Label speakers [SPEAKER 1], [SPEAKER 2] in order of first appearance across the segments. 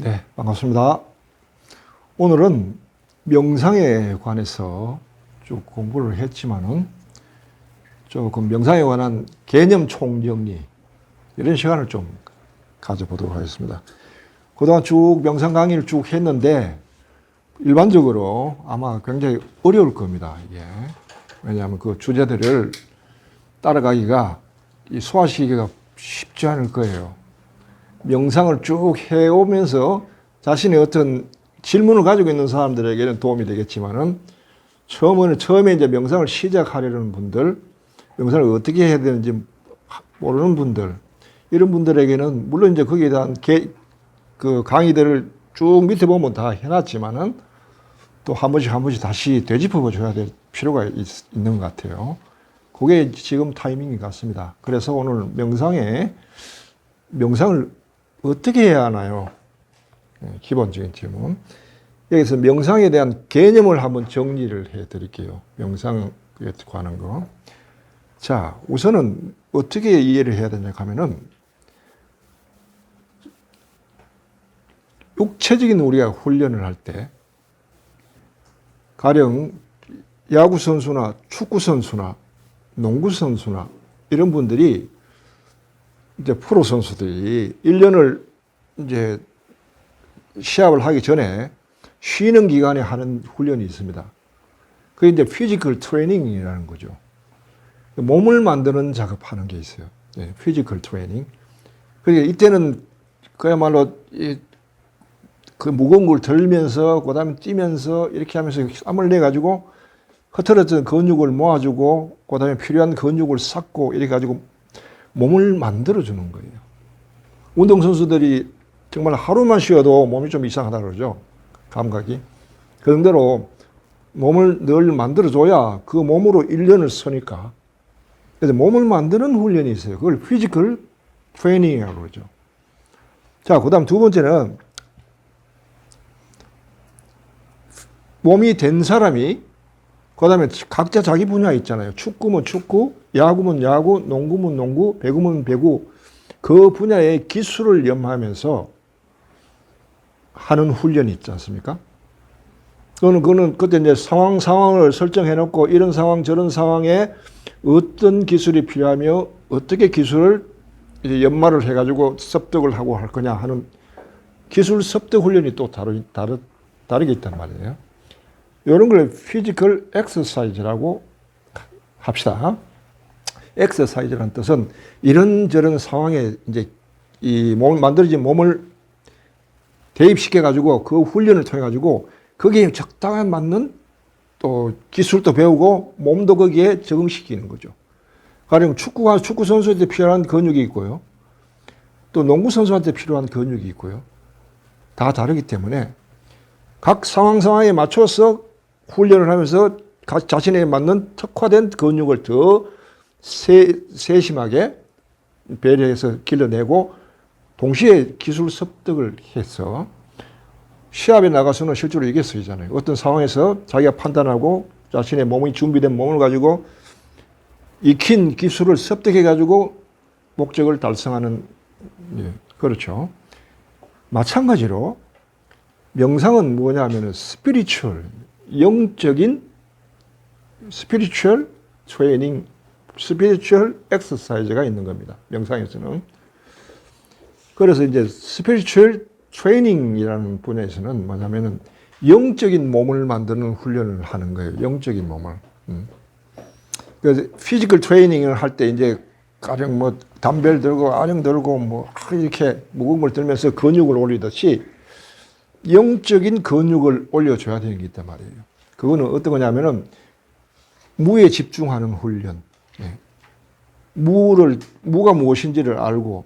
[SPEAKER 1] 네, 반갑습니다. 오늘은 명상에 관해서 쭉 공부를 했지만은 조금 명상에 관한 개념 총정리 이런 시간을 좀 가져보도록 하겠습니다. 그동안 쭉 명상 강의를 쭉 했는데 일반적으로 아마 굉장히 어려울 겁니다. 이게. 왜냐하면 그 주제들을 따라가기가 이 소화시키기가 쉽지 않을 거예요. 명상을 쭉 해오면서 자신의 어떤 질문을 가지고 있는 사람들에게는 도움이 되겠지만은 처음에 이제 명상을 시작하려는 분들, 명상을 어떻게 해야 되는지 모르는 분들, 이런 분들에게는 물론 이제 거기에 대한 그 강의들을 쭉 밑에 보면 다 해놨지만은 또 한 번씩 다시 되짚어 줘야 될 필요가 있는 것 같아요. 그게 지금 타이밍인 것 같습니다. 그래서 오늘 명상을 어떻게 해야 하나요? 기본적인 질문. 여기서 명상에 대한 개념을 한번 정리를 해 드릴게요. 명상에 관한 거. 자, 우선은 어떻게 이해를 해야 되냐 하면은 육체적인 우리가 훈련을 할 때 가령 야구 선수나 축구 선수나 농구 선수나 이런 분들이 이제 프로 선수들이 1년을 이제 시합을 하기 전에 쉬는 기간에 하는 훈련이 있습니다. 그게 이제 피지컬 트레이닝이라는 거죠. 몸을 만드는 작업하는 게 있어요. 네, 피지컬 트레이닝. 그러니까 이때는 그야말로 그 무거운 걸 들면서 그다음에 뛰면서 이렇게 하면서 땀을 내 가지고 흐트러진 근육을 모아주고 그다음에 필요한 근육을 쌓고 이렇게 가지고 몸을 만들어주는 거예요. 운동선수들이 정말 하루만 쉬어도 몸이 좀 이상하다 그러죠. 감각이. 그 정도로 몸을 늘 만들어줘야 그 몸으로 1년을 서니까. 그래서 몸을 만드는 훈련이 있어요. 그걸 피지컬 트레이닝이라고 그러죠. 자, 그 다음 두 번째는 몸이 된 사람이 그 다음에 각자 자기 분야 있잖아요. 축구면 축구, 야구면 야구, 농구면 농구, 배구면 배구. 그 분야의 기술을 염하면서 하는 훈련이 있지 않습니까? 그거는 그때 이제 상황을 설정해 놓고 이런 상황, 저런 상황에 어떤 기술이 필요하며 어떻게 기술을 이제 연마를 해가지고 습득을 하고 할 거냐 하는 기술 습득 훈련이 또 다르게 있단 말이에요. 이런 걸 피지컬 엑서사이즈라고 합시다. 엑서사이즈라는 뜻은 이런저런 상황에 이제 이 만들어진 몸을 대입시켜 가지고 그 훈련을 통해 가지고 거기에 적당한 맞는 또 기술도 배우고 몸도 거기에 적응시키는 거죠. 가령 축구 선수한테 필요한 근육이 있고요. 또 농구 선수한테 필요한 근육이 있고요. 다 다르기 때문에 각 상황에 맞춰서 훈련을 하면서 자신에 맞는 특화된 근육을 더 세심하게 배려해서 길러내고 동시에 기술 습득을 해서 시합에 나가서는 실제로 이길 수 있잖아요. 어떤 상황에서 자기가 판단하고 자신의 몸이 준비된 몸을 가지고 익힌 기술을 습득해 가지고 목적을 달성하는, 그렇죠. 마찬가지로 명상은 뭐냐면은 스피리추얼, 영적인 스피리추얼 트레이닝, 스피리추얼 엑서사이즈가 있는 겁니다. 명상에서는. 그래서 이제 스피리추얼 트레이닝이라는 분야에서는 뭐냐면은 영적인 몸을 만드는 훈련을 하는 거예요. 영적인 몸을. 그래서 피지컬 트레이닝을 할 때 이제 가령 뭐 담배를 들고 아령 들고 뭐 이렇게 무거운 걸 들면서 근육을 올리듯이 영적인 근육을 올려줘야 되는 게 있단 말이에요. 그거는 어떤 거냐면은 무에 집중하는 훈련. 무가 무엇인지를 알고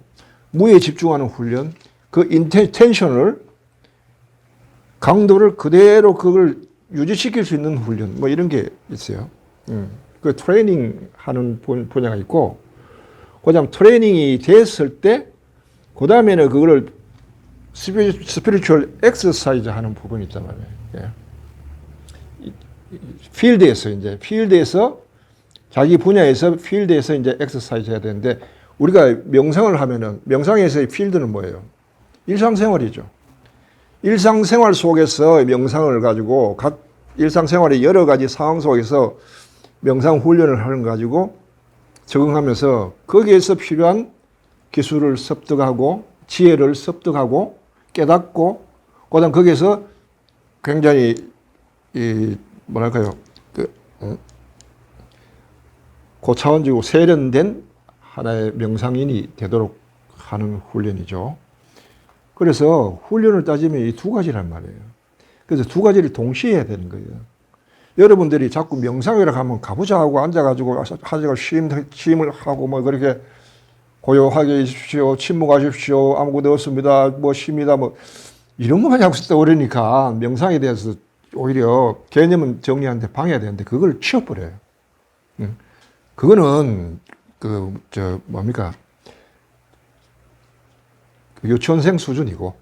[SPEAKER 1] 무에 집중하는 훈련, 그 텐션을 강도를 그대로 그걸 유지시킬 수 있는 훈련, 뭐 이런 게 있어요. 그 트레이닝 하는 분야가 있고, 그다음 트레이닝이 됐을 때, 그 다음에는 그거를 스피리추얼 엑서사이즈 하는 부분이 있단 말이에요. 필드에서 자기 분야에서 필드에서 이제 엑서사이즈 해야 되는데, 우리가 명상을 하면은, 명상에서의 필드는 뭐예요? 일상생활이죠. 일상생활 속에서 명상을 가지고 각 일상생활의 여러 가지 상황 속에서 명상 훈련을 하는 거 가지고 적응하면서 거기에서 필요한 기술을 습득하고 지혜를 습득하고 깨닫고 그다음 거기에서 굉장히 뭐랄까요 고차원적이고 세련된 하나의 명상인이 되도록 하는 훈련이죠. 그래서 훈련을 따지면 이 두 가지란 말이에요. 그래서 두 가지를 동시에 해야 되는 거예요. 여러분들이 자꾸 명상이라고 하면 가보자 하고 앉아가지고 하자가 쉼을 하고 뭐 그렇게 고요하게 있으십시오, 침묵하십시오, 아무것도 없습니다, 뭐 쉽니다, 뭐 이런 것만 자꾸 쓰다 그러니까 명상에 대해서 오히려 개념은 정리하는데 방해가 되는데 그걸 치워버려요. 그거는 뭡니까 유치원생 수준이고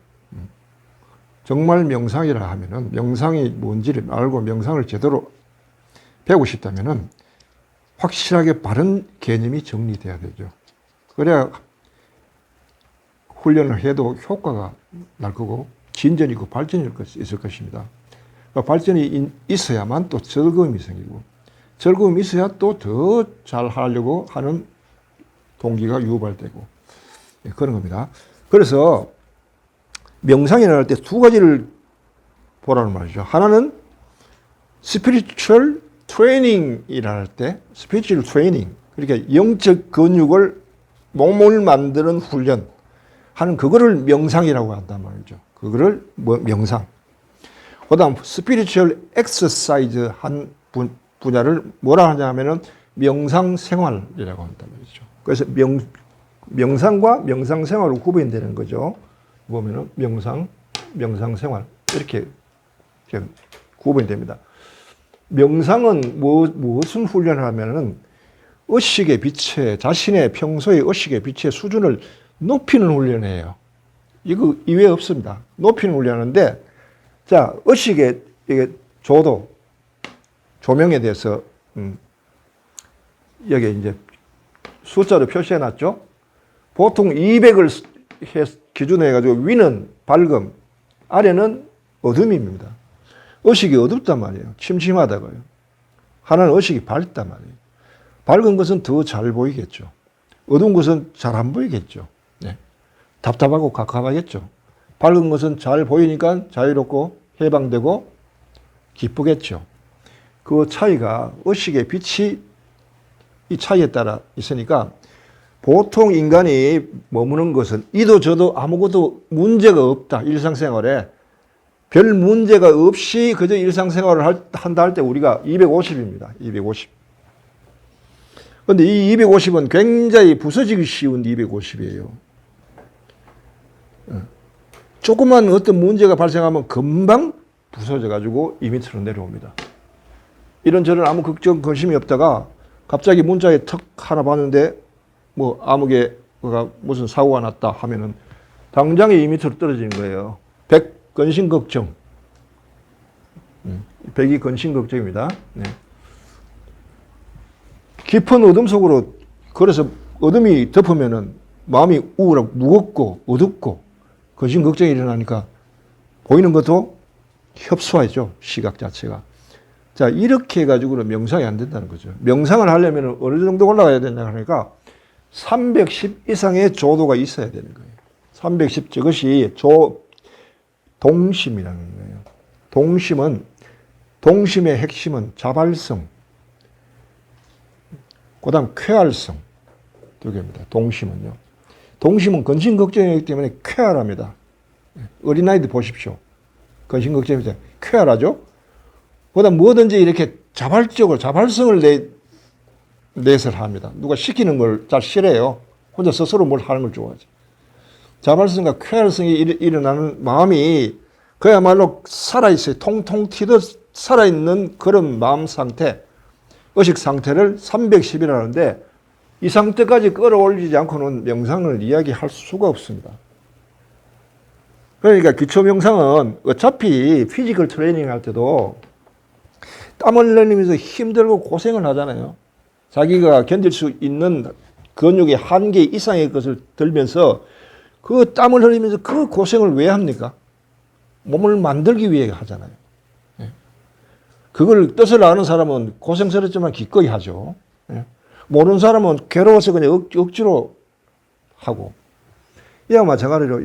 [SPEAKER 1] 정말 명상이라 하면은 명상이 뭔지를 알고 명상을 제대로 배우고 싶다면은 확실하게 바른 개념이 정리돼야 되죠. 그래야 훈련을 해도 효과가 날 거고 진전이 있고 발전이 있을 것입니다. 그러니까 발전이 있어야만 또 즐거움이 생기고 즐거움이 있어야 또 더 잘 하려고 하는 동기가 유발되고 그런 겁니다. 그래서 명상이라 할 때 두 가지를 보라는 말이죠. 하나는 스피리추얼 트레이닝이라 할 때 스피리추얼 트레이닝 그러니까 영적 근육을 몸을 만드는 훈련 하는 그거를 명상이라고 한단 말이죠. 그거를 명상. 그다음 스피리추얼 엑서사이즈 한 분야를 뭐라 하냐면은 명상 생활이라고 한단 말이죠. 그래서 명상과 명상 생활로 구분되는 거죠. 보면은 명상 생활 이렇게 구분이 됩니다. 명상은 무슨 훈련을 하면은 의식의 빛에 자신의 평소의 의식의 빛의 수준을 높이는 훈련이에요. 이거 이외에 없습니다. 높이는 훈련인데 자 의식의 이게 조명에 대해서 여기 이제 숫자로 표시해 놨죠. 보통 200을 기준으로 해가지고 위는 밝음, 아래는 어둠입니다. 의식이 어둡단 말이에요. 침침하다고요. 하나는 의식이 밝단 말이에요. 밝은 것은 더 잘 보이겠죠. 어두운 것은 잘 안 보이겠죠. 네. 답답하고 갑갑하겠죠. 밝은 것은 잘 보이니까 자유롭고 해방되고 기쁘겠죠. 그 차이가 의식의 빛이 이 차이에 따라 있으니까 보통 인간이 머무는 것은 이도 저도 아무것도 문제가 없다. 일상생활에 별 문제가 없이 그저 일상생활을 한다 할 때 우리가 250입니다. 250. 그런데 이 250은 굉장히 부서지기 쉬운 250이에요. 조그만 어떤 문제가 발생하면 금방 부서져가지고 2m로 내려옵니다. 이런저런 아무 걱정, 관심이 없다가 갑자기 문자에 턱 하나 봤는데 뭐 아무개가 무슨 사고가 났다 하면은 당장에 2m로 떨어지는 거예요. 100 근심 걱정. 100이 근심 걱정입니다. 네. 깊은 어둠 속으로 그래서 어둠이 덮으면은 마음이 우울하고 무겁고 어둡고 근심 걱정이 일어나니까 보이는 것도 협소하죠. 시각 자체가. 자, 이렇게 해가지고는 명상이 안 된다는 거죠. 명상을 하려면 어느 정도 올라가야 된다 하니까 310 이상의 조도가 있어야 되는 거예요. 310 저것이 동심이라는 거예요. 동심의 핵심은 자발성, 그 다음 쾌활성 두 개입니다. 동심은요. 동심은 근심 걱정이기 때문에 쾌활합니다. 어린아이들 보십시오. 근심 걱정이 쾌활하죠. 그 다음 뭐든지 이렇게 자발적으로 자발성을 내서 합니다. 누가 시키는 걸 잘 싫어해요. 혼자 스스로 뭘 하는 걸 좋아하지. 자발성과 쾌활성이 일어나는 마음이 그야말로 살아있어요. 통통 튀듯 살아있는 그런 마음 상태, 의식 상태를 310이라는데 이 상태까지 끌어올리지 않고는 명상을 이야기할 수가 없습니다. 그러니까 기초 명상은 어차피 피지컬 트레이닝 할 때도 땀을 흘리면서 힘들고 고생을 하잖아요. 자기가 견딜 수 있는 근육의 한계 이상의 것을 들면서 그 땀을 흘리면서 그 고생을 왜 합니까? 몸을 만들기 위해 하잖아요. 예. 그걸 뜻을 아는 사람은 고생스럽지만 기꺼이 하죠. 예. 모르는 사람은 괴로워서 그냥 억지로 하고. 이와 마찬가지로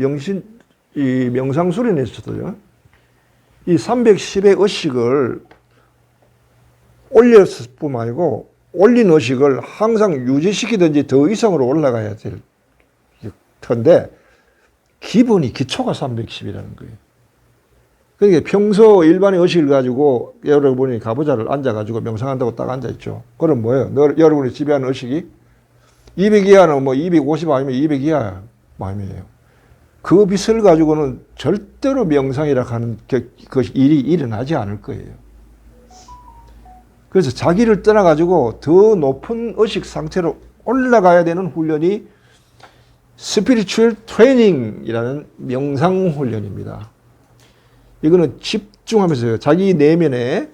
[SPEAKER 1] 이 명상수련에서도요, 이 310의 의식을 올렸을 뿐 아니고, 올린 의식을 항상 유지시키든지 더 이상으로 올라가야 될 텐데, 기초가 310이라는 거예요. 그러니까 평소 일반의 의식을 가지고 여러분이 가부좌를 앉아가지고 명상한다고 딱 앉아있죠. 그럼 뭐예요? 여러분이 집에 하는 의식이 200 이하는 뭐 250 아니면 200 이하 마음이에요. 그 빛을 가지고는 절대로 명상이라 하는 그 일이 일어나지 않을 거예요. 그래서 자기를 떠나가지고 더 높은 의식 상태로 올라가야 되는 훈련이 스피리추얼 트레이닝이라는 명상 훈련입니다. 이거는 집중하면서 자기 내면에,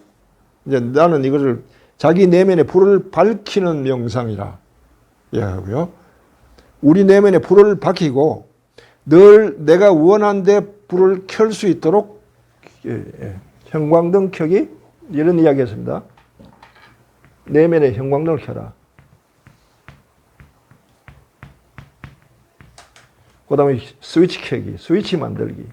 [SPEAKER 1] 이제 나는 이거를 자기 내면의 불을 밝히는 명상이라 이야기하고요. 우리 내면의 불을 밝히고 늘 내가 원하는 데 불을 켤 수 있도록 형광등 켜기, 이런 이야기했습니다. 내면의 형광등을 켜라. 그 다음에 스위치 켜기, 스위치 만들기.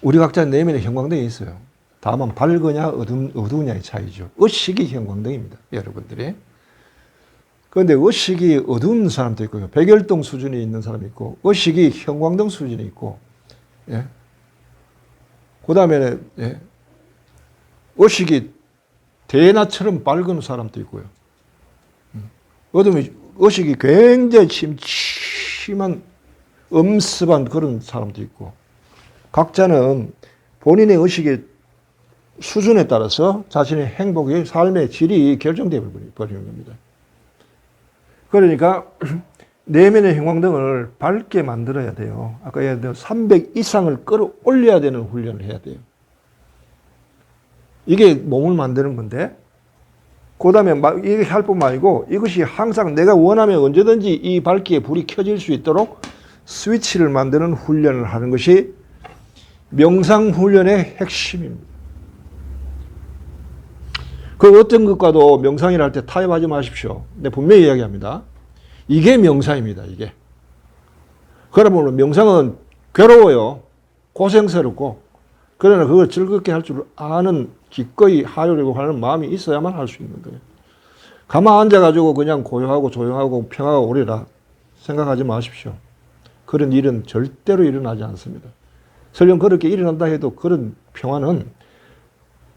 [SPEAKER 1] 우리 각자 내면에 형광등이 있어요. 다만 밝으냐 어두우냐의 차이죠. 의식이 형광등입니다, 여러분들이. 그런데 의식이 어두운 사람도 있고요. 백열등 수준이 있는 사람이 있고, 의식이 형광등 수준이 있고, 예. 그 다음에, 예. 의식이 대낮처럼 밝은 사람도 있고요. 어둠이, 의식이 굉장히 심한 엄습한 그런 사람도 있고, 각자는 본인의 의식의 수준에 따라서 자신의 행복의 삶의 질이 결정되어 버리는 겁니다. 그러니까 내면의 형광등을 밝게 만들어야 돼요. 아까 얘기했던 300 이상을 끌어올려야 되는 훈련을 해야 돼요. 이게 몸을 만드는 건데, 그 다음에 이게 할 뿐만 아니고 이것이 항상 내가 원하면 언제든지 이 밝기에 불이 켜질 수 있도록 스위치를 만드는 훈련을 하는 것이 명상 훈련의 핵심입니다. 그 어떤 것과도 명상이라 할 때 타협하지 마십시오. 근데 분명히 이야기합니다. 이게 명상입니다, 이게. 그러면 명상은 괴로워요. 고생스럽고. 그러나 그걸 즐겁게 할 줄 아는, 기꺼이 하려고 하는 마음이 있어야만 할 수 있는 거예요. 가만 앉아가지고 그냥 고요하고 조용하고 평화가 오리라 생각하지 마십시오. 그런 일은 절대로 일어나지 않습니다. 설령 그렇게 일어난다 해도 그런 평화는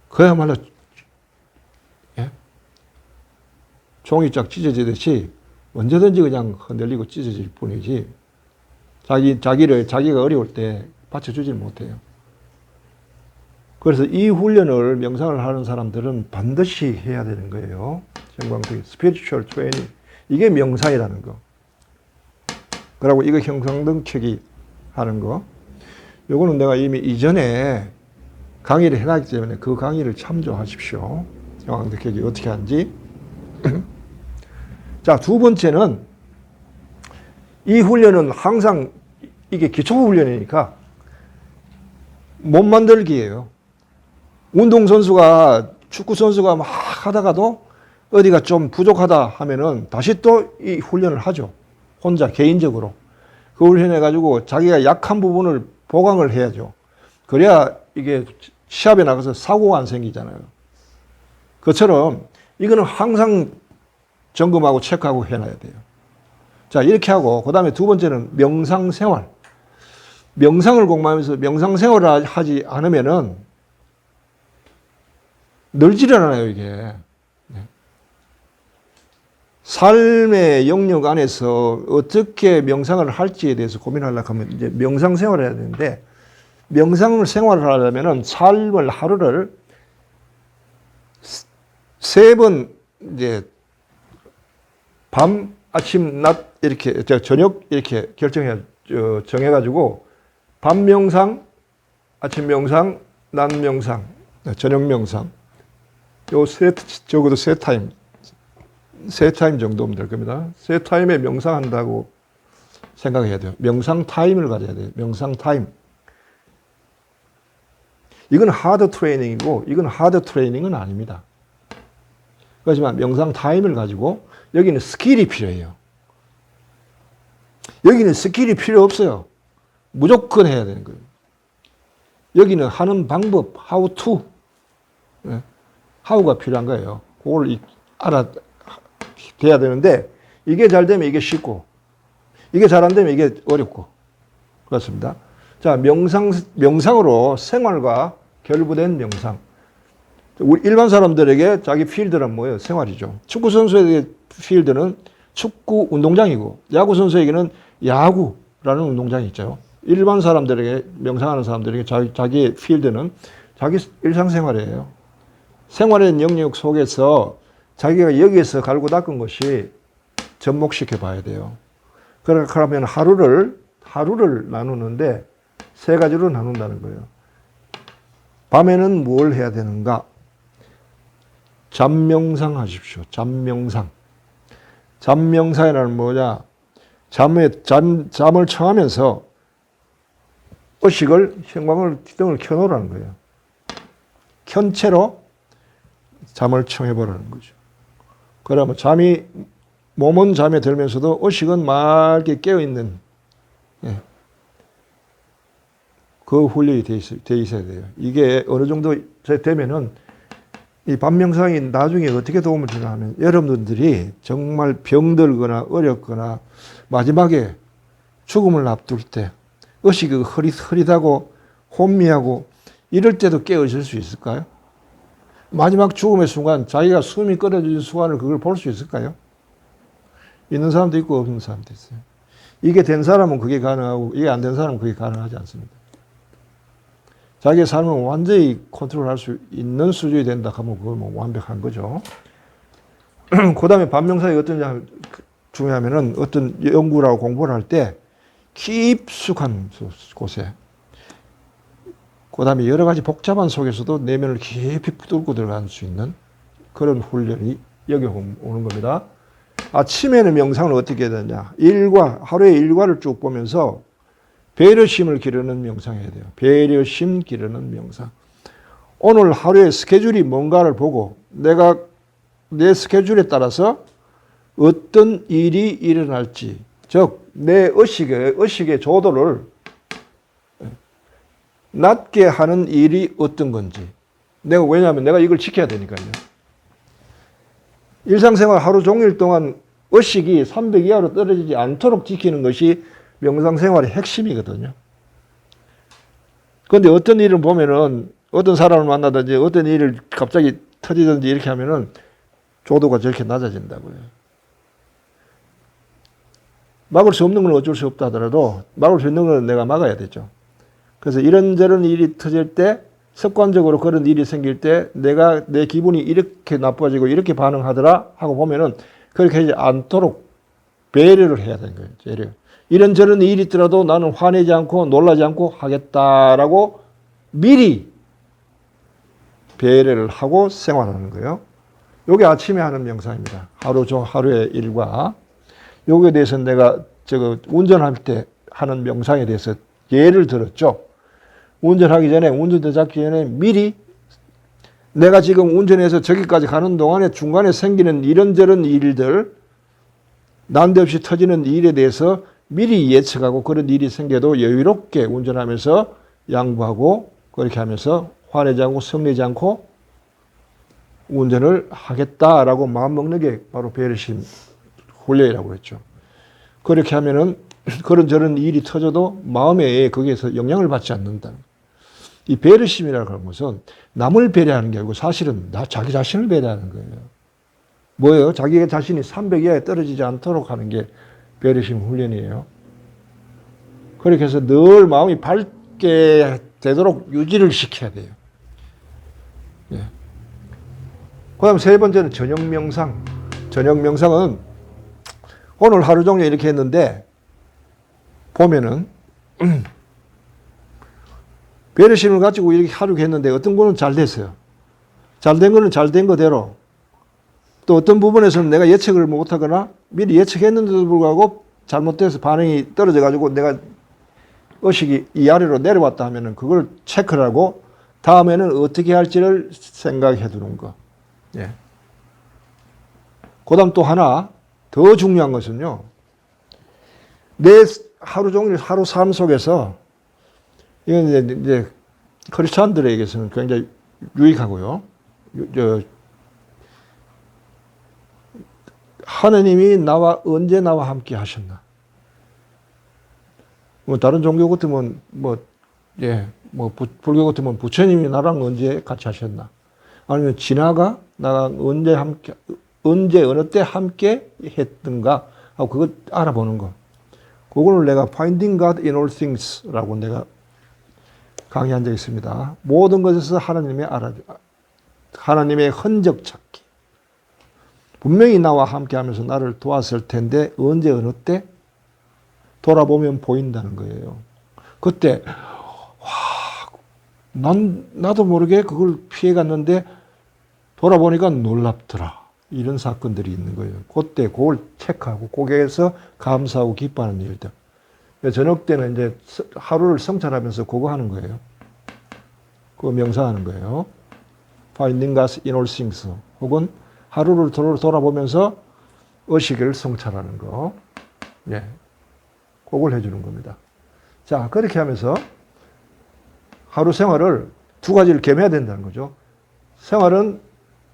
[SPEAKER 1] 그야말로 종이 쫙 찢어지듯이 언제든지 그냥 흔들리고 찢어질 뿐이지, 자기가 어려울 때 받쳐주질 못해요. 그래서 이 훈련을 명상을 하는 사람들은 반드시 해야 되는 거예요. 형광등, 스피리추얼 트레이닝. 이게 명상이라는 거. 그리고 이거 형광등 켜기 하는 거. 요거는 내가 이미 이전에 강의를 해놨기 때문에 그 강의를 참조하십시오. 형광등 켜기 어떻게 하는지. 자, 두 번째는 이 훈련은 항상 이게 기초 훈련이니까 몸 만들기예요. 운동선수가, 축구선수가 막 하다가도 어디가 좀 부족하다 하면은 다시 또 이 훈련을 하죠. 혼자, 개인적으로. 그 훈련해가지고 자기가 약한 부분을 보강을 해야죠. 그래야 이게 시합에 나가서 사고가 안 생기잖아요. 그처럼 이거는 항상 점검하고 체크하고 해놔야 돼요. 자, 이렇게 하고, 그 다음에 두 번째는 명상생활. 명상을 공부하면서 명상생활을 하지 않으면은 늘질 않아요, 이게. 삶의 영역 안에서 어떻게 명상을 할지에 대해서 고민하려고 하면 이제 명상생활을 해야 되는데, 명상을 생활을 하려면은 삶을, 하루를 3번 이제 밤, 아침, 낮 이렇게 저녁 이렇게 정해가지고 밤 명상, 아침 명상, 낮 명상, 저녁 명상, 요 적어도 세 타임 세 타임 정도면 될 겁니다. 세 타임에 명상한다고 생각해야 돼요. 명상 타임을 가져야 돼요. 명상 타임. 이건 하드 트레이닝이고 이건 하드 트레이닝은 아닙니다. 그렇지만 명상 타임을 가지고 여기는 스킬이 필요해요. 여기는 스킬이 필요 없어요. 무조건 해야 되는 거예요. 여기는 하는 방법, how to, how가 필요한 거예요. 그걸 돼야 되는데 이게 잘 되면 이게 쉽고 이게 잘 안 되면 이게 어렵고 그렇습니다. 자, 명상으로 생활과 결부된 명상. 우리 일반 사람들에게 자기 필드란 뭐예요? 생활이죠. 축구 선수에게 필드는 축구 운동장이고 야구 선수에게는 야구라는 운동장이 있죠. 일반 사람들에게 명상하는 사람들에게 자기의 필드는 자기 일상생활이에요. 생활의 영역 속에서 자기가 여기에서 갈고 닦은 것이 접목시켜 봐야 돼요. 그러면 하루를 나누는데 세 가지로 나눈다는 거예요. 밤에는 뭘 해야 되는가? 잠명상 하십시오. 잠명상. 잠명상이라는 뭐냐? 잠을 청하면서 의식을, 형광을, 등을 켜놓으라는 거예요. 켠 채로 잠을 청해보라는 거죠. 그러면 몸은 잠에 들면서도 의식은 맑게 깨어있는, 그 훈련이 돼 있어야 돼요. 이게 어느 정도 되면은 이 밤명상이 나중에 어떻게 도움을 주냐 하면 여러분들이 정말 병들거나 어렵거나 마지막에 죽음을 앞둘 때 의식이 흐릿하고 혼미하고 이럴 때도 깨어있을 수 있을까요? 마지막 죽음의 순간 자기가 숨이 끊어지는 순간을 그걸 볼 수 있을까요? 있는 사람도 있고 없는 사람도 있어요. 이게 된 사람은 그게 가능하고 이게 안 된 사람은 그게 가능하지 않습니다. 자기의 삶을 완전히 컨트롤할 수 있는 수준이 된다 하면 그건 뭐 완벽한 거죠. 그 다음에 밤명상이 어떠냐 중요하면은 어떤 연구라고 공부를 할 때 깊숙한 곳에 그 다음에 여러 가지 복잡한 속에서도 내면을 깊이 뚫고 들어갈 수 있는 그런 훈련이 여기 오는 겁니다. 아침에는 명상을 어떻게 해야 되냐. 하루의 일과를 쭉 보면서 배려심을 기르는 명상해야 돼요. 배려심 기르는 명상. 오늘 하루의 스케줄이 뭔가를 보고 내가 내 스케줄에 따라서 어떤 일이 일어날지, 즉 내 의식의 조도를 낮게 하는 일이 어떤 건지. 왜냐하면 내가 이걸 지켜야 되니까요. 일상생활 하루 종일 동안 의식이 300 이하로 떨어지지 않도록 지키는 것이 명상생활의 핵심이거든요. 그런데 어떤 일을 보면은 어떤 사람을 만나든지 어떤 일을 갑자기 터지든지 이렇게 하면은 조도가 저렇게 낮아진다고요. 막을 수 없는 건 어쩔 수 없다 하더라도 막을 수 있는 건 내가 막아야 되죠. 그래서 이런저런 일이 터질 때 습관적으로 그런 일이 생길 때 내 기분이 이렇게 나빠지고 이렇게 반응하더라 하고 보면은 그렇게 하지 않도록 배려를 해야 되는 거예요. 배려. 이런저런 일이 있더라도 나는 화내지 않고 놀라지 않고 하겠다라고 미리 배려를 하고 생활하는 거예요. 이게 아침에 하는 명상입니다. 하루의 일과. 여기에 대해서 내가 운전할 때 하는 명상에 대해서 예를 들었죠. 운전하기 전에, 운전대 잡기 전에 미리 내가 지금 운전해서 저기까지 가는 동안에 중간에 생기는 이런저런 일들, 난데없이 터지는 일에 대해서 미리 예측하고 그런 일이 생겨도 여유롭게 운전하면서 양보하고 그렇게 하면서 화내지 않고 성내지 않고 운전을 하겠다라고 마음먹는 게 바로 배려심 훈련이라고 했죠. 그렇게 하면은 그런저런 일이 터져도 마음에 거기에서 영향을 받지 않는다. 이 배려심이라고 하는 것은 남을 배려하는 게 아니고 사실은 자기 자신을 배려하는 거예요. 뭐예요? 자기 자신이 300 이하에 떨어지지 않도록 하는 게 배려심 훈련이에요. 그렇게 해서 늘 마음이 밝게 되도록 유지를 시켜야 돼요. 예. 그 다음 세 번째는 저녁 명상. 저녁 명상은 오늘 하루 종일 이렇게 했는데 보면은 배려심을 가지고 이렇게 하루 했는데 어떤 거는 잘 됐어요. 잘 된 거는 잘 된 거대로 또 어떤 부분에서는 내가 예측을 못하거나 미리 예측했는데도 불구하고 잘못돼서 반응이 떨어져 가지고 내가 의식이 이 아래로 내려왔다 하면은 그걸 체크를 하고 다음에는 어떻게 할지를 생각해 두는 거. 예. 그 다음 또 하나 더 중요한 것은요. 내 하루 종일 하루 삶 속에서 이건 이제 크리스찬들에게서는 굉장히 유익하고요. 하느님이 언제 나와 함께 하셨나? 뭐 다른 종교 같으면 불교 같으면 부처님이 나랑 언제 같이 하셨나? 아니면 진화가 나랑 언제 어느 때 함께 했던가 하고 그거 알아보는 거. 그거를 내가 Finding God in All Things라고 내가 강의한 적이 있습니다. 모든 것에서 하나님의 흔적 찾기. 분명히 나와 함께 하면서 나를 도왔을 텐데 언제 어느 때 돌아보면 보인다는 거예요. 그때 나도 모르게 그걸 피해갔는데 돌아보니까 놀랍더라. 이런 사건들이 있는 거예요. 그때 그걸 체크하고 거기에서 감사하고 기뻐하는 일들. 저녁 때는 이제 하루를 성찰하면서 그거 하는 거예요. 그거 명상하는 거예요. Finding God in all things. 혹은 하루를 돌아보면서 의식을 성찰하는 거. 예. 그걸 해주는 겁니다. 자, 그렇게 하면서 하루 생활을 두 가지를 겸해야 된다는 거죠. 생활은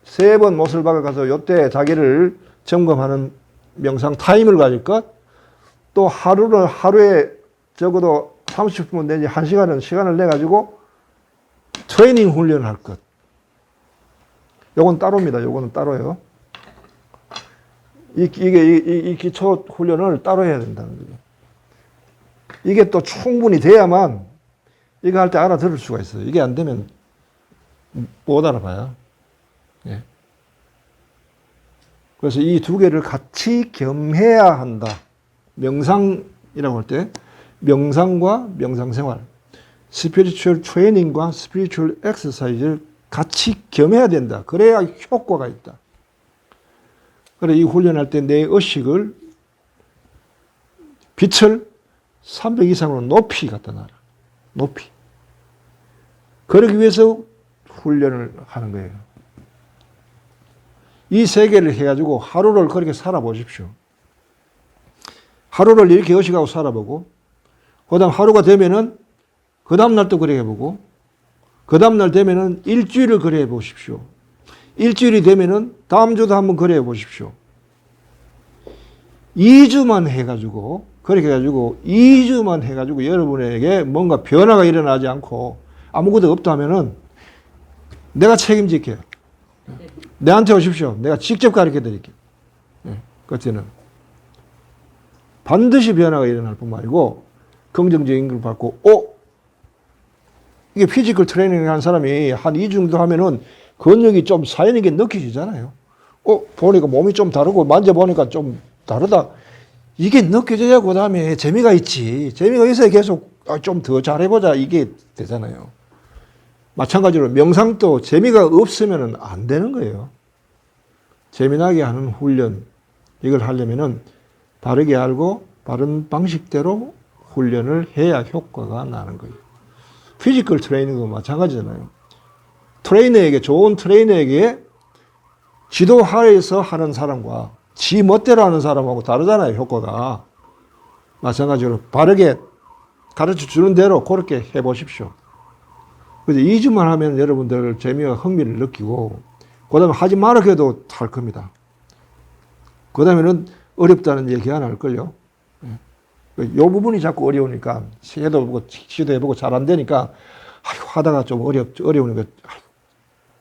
[SPEAKER 1] 3번 모슬박을 가서 요때 자기를 점검하는 명상 타임을 가질 것, 또 하루에 적어도 30분 내지 1시간은 시간을 내가지고 트레이닝 훈련을 할 것. 요건 따로입니다. 요거는 따로요. 이 기초 훈련을 따로 해야 된다는 거죠. 이게 또 충분히 돼야만 이거 할 때 알아들을 수가 있어요. 이게 안 되면 못 알아봐요. 예. 그래서 이 두 개를 같이 겸해야 한다. 명상이라고 할 때 명상과 명상생활, 스피리추얼 트레이닝과 스피리추얼 엑서사이즈를 같이 겸해야 된다. 그래야 효과가 있다. 그래 이 훈련할 때 내 의식을 빛을 300 이상으로 높이 갖다 놔라. 높이. 그러기 위해서 훈련을 하는 거예요. 이 세 개를 해가지고 하루를 그렇게 살아보십시오. 하루를 이렇게 의식하고 살아보고, 그 다음 하루가 되면은, 그 다음날 또 그래 해보고, 그 다음날 되면은 일주일을 그래 해보십시오. 일주일이 되면은 다음 주도 한번 그래 해보십시오. 2주만 해가지고, 그렇게 해가지고, 2주만 해가지고 여러분에게 뭔가 변화가 일어나지 않고 아무것도 없다 하면은 내가 책임질게요. 내한테 오십시오. 내가 직접 가르쳐 드릴게요. 그때는 반드시 변화가 일어날 뿐만 아니고 긍정적인 걸 받고, 이게 피지컬 트레이닝 하는 사람이 한 2주 정도 하면은 근육이 좀 쌓이는 게 느껴지잖아요. 보니까 몸이 좀 다르고 만져보니까 좀 다르다. 이게 느껴져야 그 다음에 재미가 있지. 재미가 있어야 계속 좀 더 잘해보자. 이게 되잖아요. 마찬가지로 명상도 재미가 없으면 안 되는 거예요. 재미나게 하는 훈련, 이걸 하려면은 바르게 알고 바른 방식대로 훈련을 해야 효과가 나는 거예요. 피지컬 트레이닝도 마찬가지잖아요. 좋은 트레이너에게 지도하에서 하는 사람과 지 멋대로 하는 사람하고 다르잖아요, 효과가. 마찬가지로 바르게 가르쳐 주는 대로 그렇게 해보십시오. 그래서 2주만 하면 여러분들 재미와 흥미를 느끼고, 그 다음에 하지 마라 해도 할 겁니다. 그 다음에는 어렵다는 얘기 안 할걸요. 이 부분이 자꾸 어려우니까, 시도해보고 잘 안 되니까, 하다가 좀 어려우니까,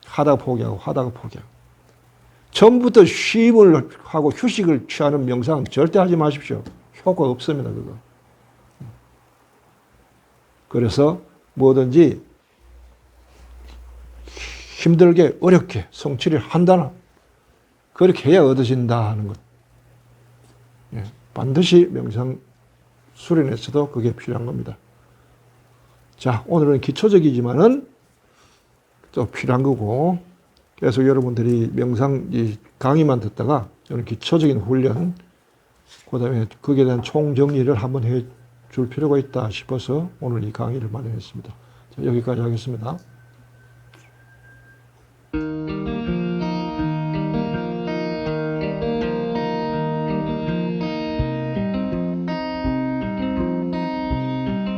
[SPEAKER 1] 하다가 포기하고. 처음부터 쉼을 하고 휴식을 취하는 명상 절대 하지 마십시오. 효과 없습니다, 그거. 그래서 뭐든지 힘들게 어렵게 성취를 한다나 그렇게 해야 얻어진다 하는 것. 반드시 명상 수련에서도 그게 필요한 겁니다. 자, 오늘은 기초적이지만은 또 필요한 거고, 그래서 여러분들이 명상 이 강의만 듣다가 저는 기초적인 훈련, 그다음에 거기에 대한 총정리를 한번 해 줄 필요가 있다 싶어서 오늘 이 강의를 마련했습니다. 자, 여기까지 하겠습니다.